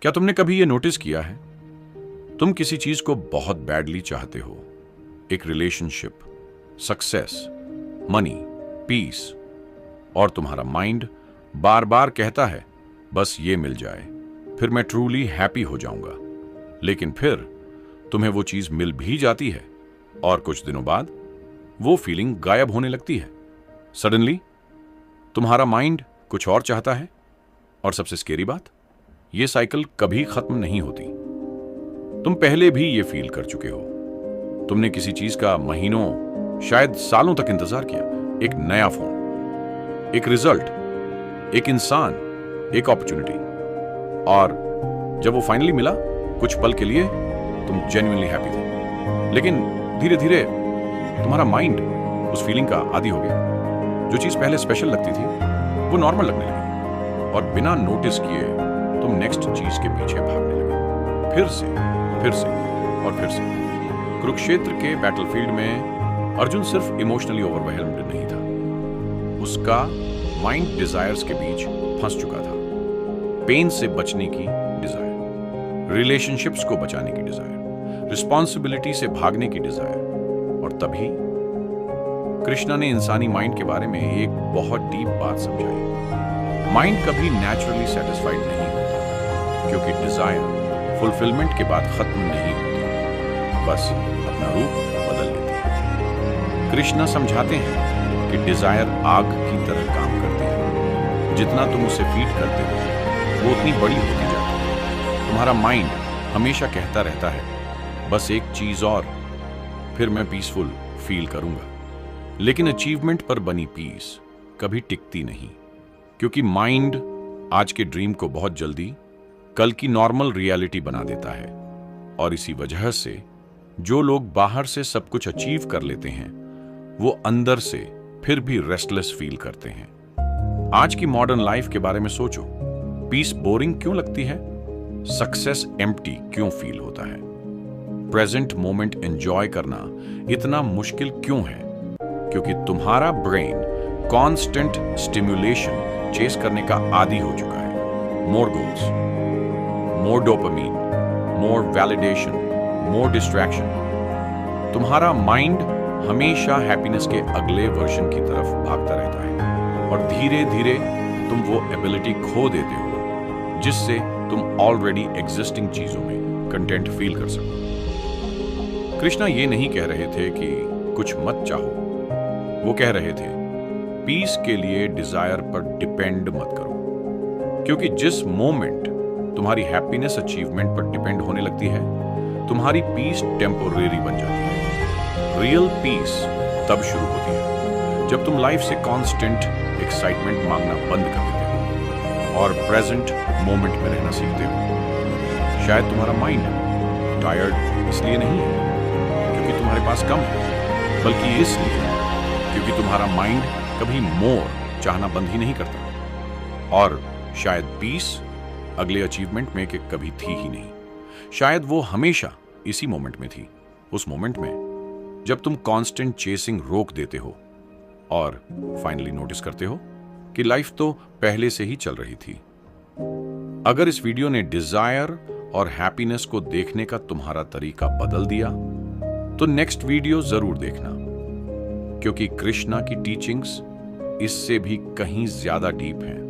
क्या तुमने कभी यह नोटिस किया है, तुम किसी चीज को बहुत बैडली चाहते हो, एक रिलेशनशिप, सक्सेस, मनी, पीस, और तुम्हारा माइंड बार बार कहता है बस ये मिल जाए, फिर मैं ट्रूली हैप्पी हो जाऊंगा। लेकिन फिर तुम्हें वो चीज मिल भी जाती है और कुछ दिनों बाद वो फीलिंग गायब होने लगती है। सडनली तुम्हारा माइंड कुछ और चाहता है, और सबसे स्केरी बात, ये साइकिल कभी खत्म नहीं होती। तुम पहले भी ये फील कर चुके हो। तुमने किसी चीज का महीनों, शायद सालों तक इंतजार किया, एक नया फोन, एक रिजल्ट, एक इंसान, एक अपॉर्चुनिटी, और जब वो फाइनली मिला, कुछ पल के लिए तुम जेन्युइनली हैप्पी थे। लेकिन धीरे धीरे तुम्हारा माइंड उस फीलिंग का आदी हो गया। जो चीज पहले स्पेशल लगती थी वो नॉर्मल लगने लगी, और बिना नोटिस किए तुम नेक्स्ट चीज के पीछे भागने लगे, फिर से और फिर से। कुरुक्षेत्र के बैटलफील्ड में अर्जुन सिर्फ इमोशनली ओवरवेल्म्ड नहीं था, उसका माइंड डिजायर्स के बीच फंस चुका था। पेन से बचने की डिजायर, रिलेशनशिप्स को बचाने की डिजायर, रिस्पॉन्सिबिलिटी से भागने की डिजायर। और तभी कृष्णा ने इंसानी माइंड के बारे में एक बहुत डीप बात समझाई। माइंड कभी नेचुरली सेटिस्फाइड नहीं होता, क्योंकि डिजायर फुलफिलमेंट के बाद खत्म नहीं होती, बस अपना रूप बदल लेती है। कृष्णा समझाते हैं कि डिजायर आग की तरह काम करती है। जितना तुम उसे फीड करते हो वो उतनी बड़ी होती जाती है। तुम्हारा माइंड हमेशा कहता रहता है बस एक चीज और, फिर मैं पीसफुल फील करूंगा। लेकिन अचीवमेंट पर बनी पीस कभी टिकती नहीं, क्योंकि माइंड आज के ड्रीम को बहुत जल्दी कल की नॉर्मल रियलिटी बना देता है। और इसी वजह से जो लोग बाहर से सब कुछ अचीव कर लेते हैं, वो अंदर से फिर भी रेस्टलेस फील करते हैं। आज की मॉडर्न लाइफ के बारे में सोचो, पीस बोरिंग क्यों लगती है? सक्सेस एम्प्टी क्यों फील होता है? प्रेजेंट मोमेंट एंजॉय करना इतना मुश्किल क्यों है? क्योंकि तुम्हारा ब्रेन कांस्टेंट स्टिम्युलेशन चेस करने का आदी हो चुका है। मोर गोल्स, मोर डोपामीन, मोर वैलिडेशन, मोर डिस्ट्रैक्शन। तुम्हारा माइंड हमेशा हैप्पीनेस के अगले वर्जन की तरफ भागता रहता है, और धीरे धीरे तुम वो एबिलिटी खो देते हो जिससे तुम ऑलरेडी एग्जिस्टिंग चीजों में कंटेंट फील कर सको। कृष्णा ये नहीं कह रहे थे कि कुछ मत चाहो, वो कह रहे थे पीस के लिए डिजायर पर डिपेंड मत करो। क्योंकि जिस मोमेंट तुम्हारी हैप्पीनेस अचीवमेंट पर डिपेंड होने लगती है, तुम्हारी पीस टेम्पोरेरी बन जाती है। रियल पीस तब शुरू होती है जब तुम लाइफ से कांस्टेंट एक्साइटमेंट मांगना बंद कर देते हो और प्रेजेंट मोमेंट में रहना सीखते हो। शायद तुम्हारा माइंड टायर्ड इसलिए नहीं है क्योंकि तुम्हारे पास कम है, बल्कि इसलिए क्योंकि तुम्हारा माइंड कभी मोर चाहना बंद ही नहीं करता। और शायद पीस अगले अचीवमेंट में कि कभी थी ही नहीं। शायद वो हमेशा इसी मोमेंट में थी, उस मोमेंट में जब तुम कांस्टेंट चेसिंग रोक देते हो और फाइनली नोटिस करते हो कि लाइफ तो पहले से ही चल रही थी। अगर इस वीडियो ने डिजायर और हैप्पीनेस को देखने का तुम्हारा तरीका बदल दिया, तो नेक्स्ट वीडियो जरूर देखना, क्योंकि कृष्णा की टीचिंग्स इससे भी कहीं ज्यादा डीप हैं।